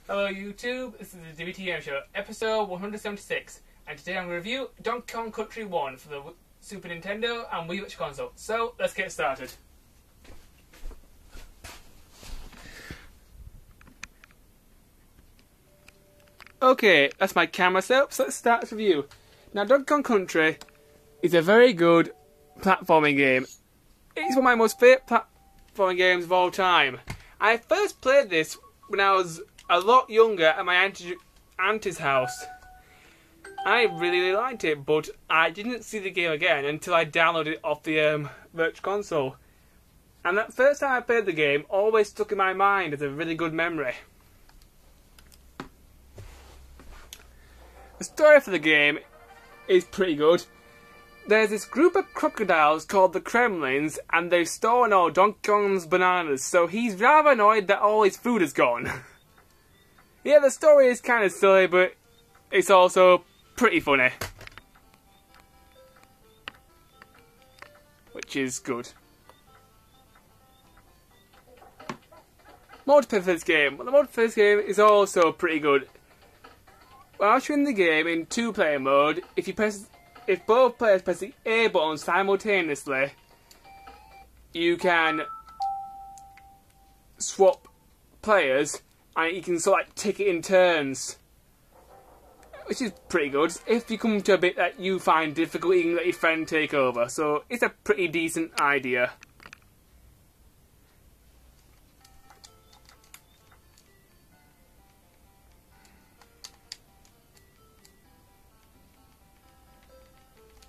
Hello YouTube, this is the Dbtgamer Show, episode 176, and today I'm going to review Donkey Kong Country 1 for the Super Nintendo and Wii Virtual Console. So, let's get started. Okay, that's my camera setup, so let's start this review. Now, Donkey Kong Country is a very good platforming game. It's one of my most favourite platforming games of all time. I first played this when I was a lot younger at my auntie's house. I really liked it, but I didn't see the game again until I downloaded it off the Virtual Console. And that first time I played the game always stuck in my mind as a really good memory. The story for the game is pretty good. There's this group of crocodiles called the Kremlins, and they've stolen all Donkey Kong's bananas, so he's rather annoyed that all his food is gone. Yeah, the story is kind of silly, but it's also pretty funny. Which is good. Multiplayer for this game. Well, the multiplayer for this game is also pretty good. Whilst you're in the game in two-player mode, if both players press the A button simultaneously, you can swap players, and you can sort of like take it in turns, which is pretty good. If you come to a bit that you find difficult, you can let your friend take over, so it's a pretty decent idea.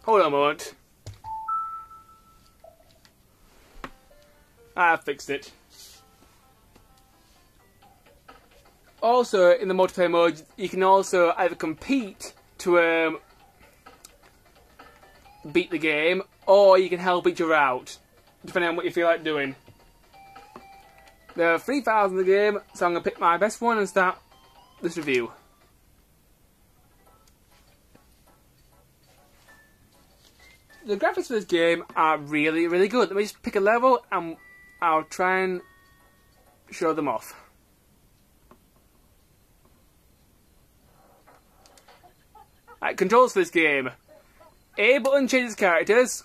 Hold on a moment. I've fixed it. Also, in the multiplayer mode, you can also either compete to beat the game, or you can help each other out, depending on what you feel like doing. There are 3 files in the game, so I'm going to pick my best one and start this review. The graphics for this game are really, really good. Let me just pick a level and I'll try and show them off. Right, controls for this game. A button changes characters.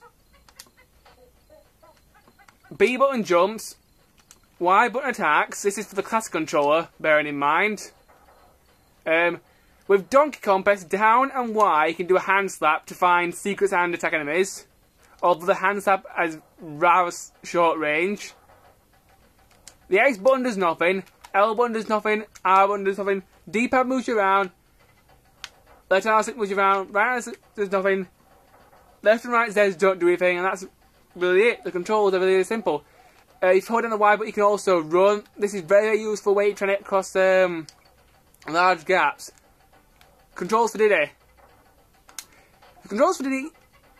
B button jumps. Y button attacks. This is for the classic controller, bearing in mind. With Donkey Kong, press down and Y, you can do a hand slap to find secrets and attack enemies. Although the hand slap has rather short range. The X button does nothing. L button does nothing. R button does nothing. D-pad moves you around. Left and R6 moves you around. Right and R6 does nothing. Left and right Z don't do anything, and that's really it. The controls are really simple. If you hold down the Y button, you can also run. This is very useful when you're trying to get across large gaps. Controls for Diddy. The controls for Diddy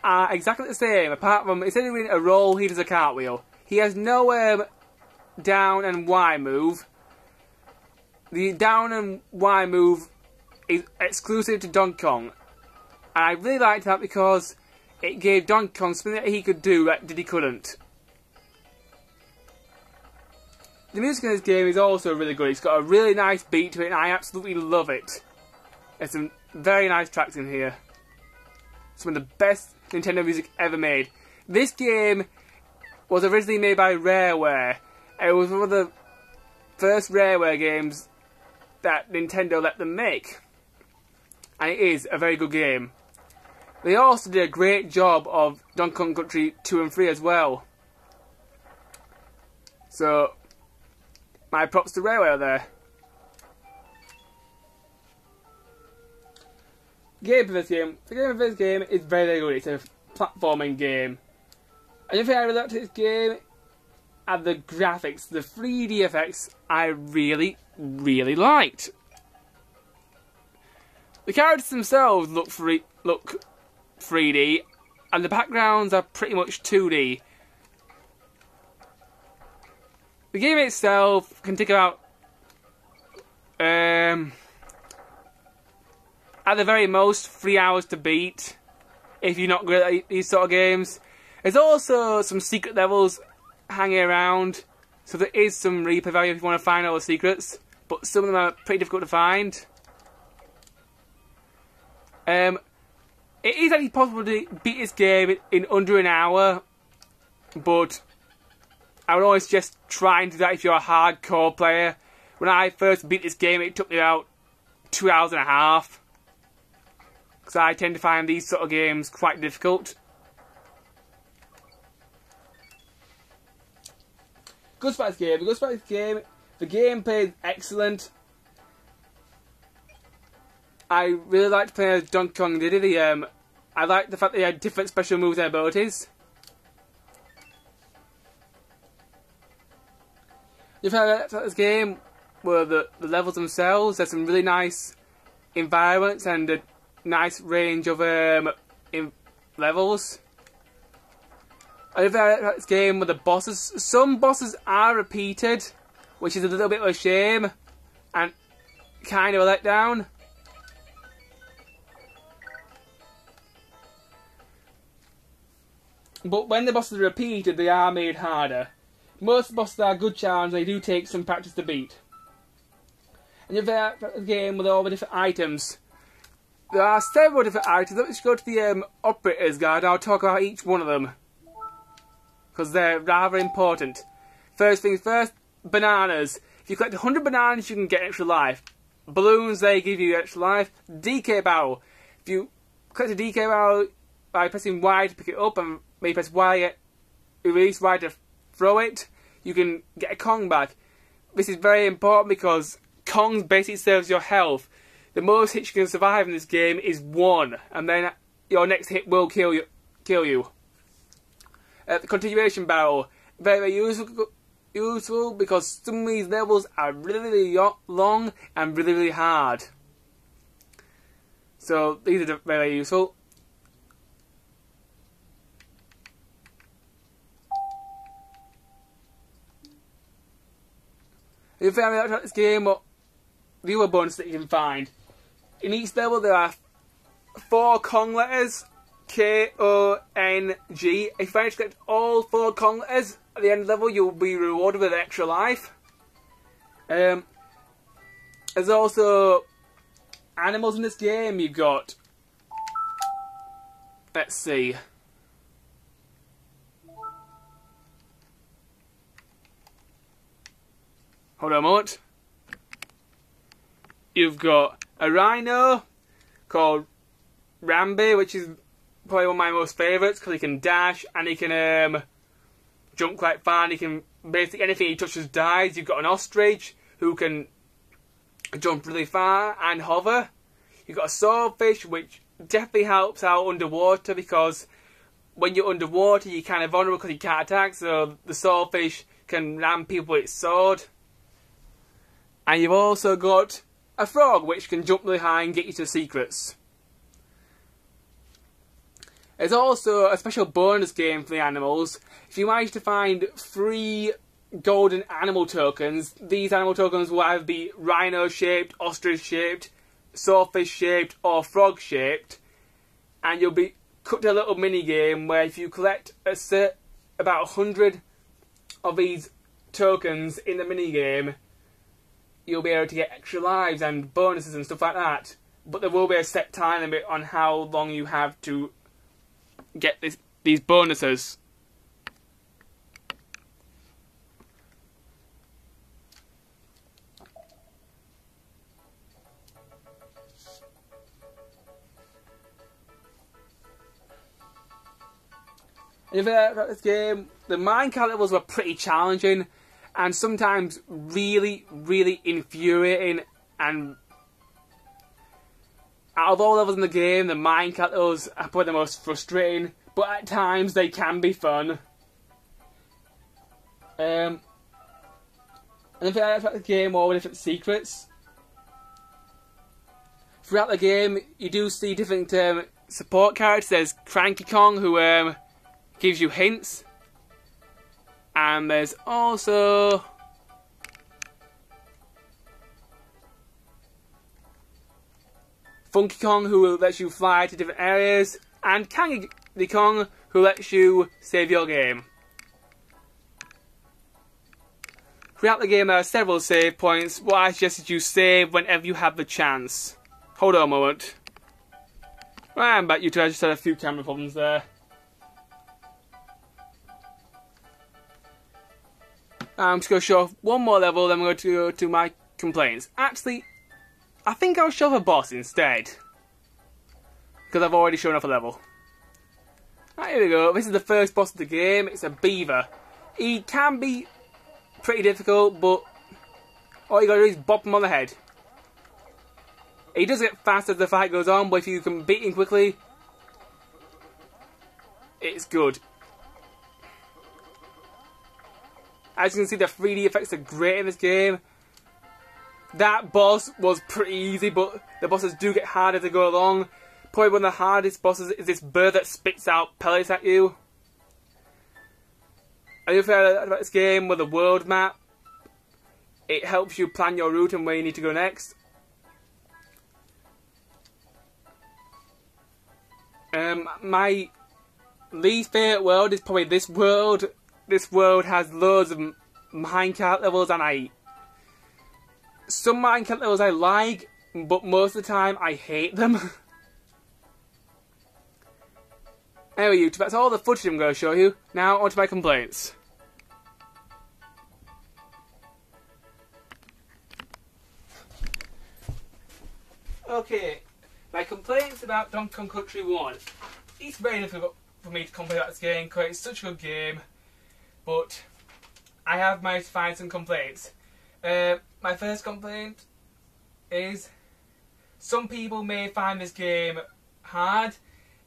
are exactly the same, apart from instead of doing a roll, he does a cartwheel. He has no down and Y move. The down and Y move is exclusive to Donkey Kong. And I really liked that because it gave Donkey Kong something that he could do that Diddy couldn't. The music in this game is also really good. It's got a really nice beat to it, and I absolutely love it. There's some very nice tracks in here. Some of the best Nintendo music ever made. This game was originally made by Rareware. It was one of the first Rareware games that Nintendo let them make. And it is a very good game. They also did a great job of Donkey Kong Country 2 and 3 as well. So, my props to Rareware there. The game for this game is very, very good. It's a platforming game. Another thing I really liked this game are the graphics. The 3D effects I really, really liked. The characters themselves look 3D, and the backgrounds are pretty much 2D. The game itself can take about at the very most 3 hours to beat if you're not good at these sort of games. There's also some secret levels hanging around, so there is some replay value if you want to find all the secrets. but some of them are pretty difficult to find. It is actually possible to beat this game in under an hour, but I would always just try and do that if you're a hardcore player. When I first beat this game, it took me about 2 hours and a half, because I tend to find these sort of games quite difficult. Good about this game. The gameplay is excellent. I really liked playing as Donkey Kong and Diddy. I liked the fact they had different special moves and abilities. The thing I liked about this game were the levels themselves. There's some really nice environments and a nice range of levels. I think about this game with the bosses. Some bosses are repeated, which is a little bit of a shame and kind of a letdown. But when the bosses are repeated, they are made harder. Most bosses are good challenges, they do take some practice to beat. And you have the game with all the different items. There are several different items. Let's go to the Operator's Guide. I'll talk about each one of them, because they're rather important. First things first, bananas. If you collect 100 bananas, you can get extra life. Balloons, they give you extra life. DK barrel. If you collect a DK barrel by pressing Y to pick it up, and maybe press Y, release Y to throw it, you can get a Kong back. This is very important because Kong's basically serves your health. The most hits you can survive in this game is 1, and then your next hit will kill you. The continuation barrel, very useful because some of these levels are really long and really hard. So these are very useful. If you haven't looked at this game, or the other bonus that you can find, in each level there are 4 Kong letters, K-O-N-G. If you manage to collect all 4 Kong letters at the end of the level, you'll be rewarded with extra life. There's also animals in this game. You've got, let's see, hold on a moment. You've got a rhino called Rambi, which is probably one of my most favourites because he can dash and he can jump quite far, and he can basically anything he touches dies. You've got an ostrich who can jump really far and hover. You've got a swordfish, which definitely helps out underwater because when you're underwater you're kind of vulnerable because you can't attack, so the swordfish can ram people with its sword. And you've also got a frog which can jump really high and get you to secrets. There's also a special bonus game for the animals. If you manage to find 3 golden animal tokens, these animal tokens will either be rhino shaped, ostrich shaped, swordfish shaped or frog shaped, and you'll be cut to a little mini game where if you collect about 100 of these tokens in the mini game, you'll be able to get extra lives and bonuses and stuff like that. But there will be a set time limit on how long you have to get these bonuses. And if you about this game, the minecart levels were pretty challenging and sometimes really infuriating, and out of all levels in the game, the minecart levels are probably the most frustrating, but at times they can be fun. And if you like the game, all the different secrets, throughout the game you do see different support characters. There's Cranky Kong who gives you hints, and there's also Funky Kong who lets you fly to different areas, and Candy Kong who lets you save your game. Throughout the game there are several save points. What I suggest is you save whenever you have the chance. Hold on a moment. I'm back, YouTube. I just had a few camera problems there. I'm just going to show off one more level, then we're going to go to my complaints. Actually, I think I'll show off a boss instead, because I've already shown off a level. Right, here we go. This is the first boss of the game. It's a beaver. He can be pretty difficult, but all you got to do is bop him on the head. He does get faster as the fight goes on, but if you can beat him quickly, it's good. As you can see, the 3D effects are great in this game. That boss was pretty easy, but the bosses do get harder to go along. Probably one of the hardest bosses is this bird that spits out pellets at you. I do feel about this game with a world map. It helps you plan your route and where you need to go next. My least favourite world is probably this world. This world has loads of minecart levels, and some minecart levels I like, but most of the time I hate them. Anyway, YouTube, that's all the footage I'm going to show you. Now, on to my complaints. Okay, my complaints about Donkey Kong Country 1. It's very difficult for me to complain about this game because it's such a good game, but I have managed to find some complaints. My first complaint is some people may find this game hard.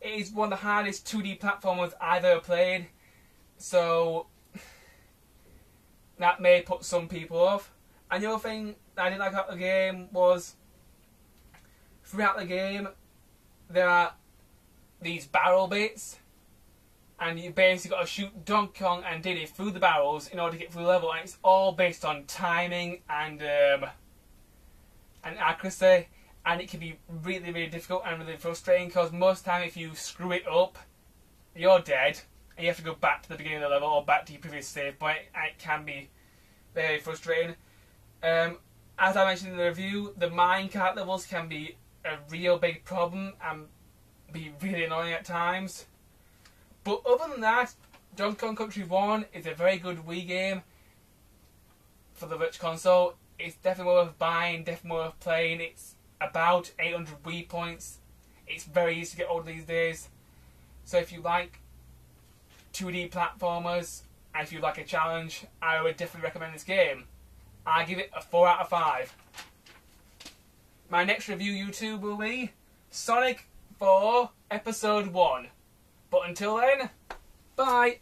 It is one of the hardest 2D platformers I've ever played, so that may put some people off. And the other thing that I didn't like about the game was, throughout the game, there are these barrel bits, and you basically got to shoot Donkey Kong and Diddy through the barrels in order to get through the level, and it's all based on timing and accuracy, and it can be really, really difficult and really frustrating because most of the time if you screw it up, you're dead, and you have to go back to the beginning of the level or back to your previous save point, and it can be very frustrating. As I mentioned in the review, the minecart levels can be a real big problem and be really annoying at times. But other than that, Donkey Kong Country 1 is a very good Wii game for the Virtual Console. It's definitely worth buying, definitely worth playing. It's about 800 Wii points. It's very easy to get older these days. So if you like 2D platformers, and if you like a challenge, I would definitely recommend this game. I give it a 4 out of 5. My next review YouTube will be Sonic 4 Episode 1. But until then, bye!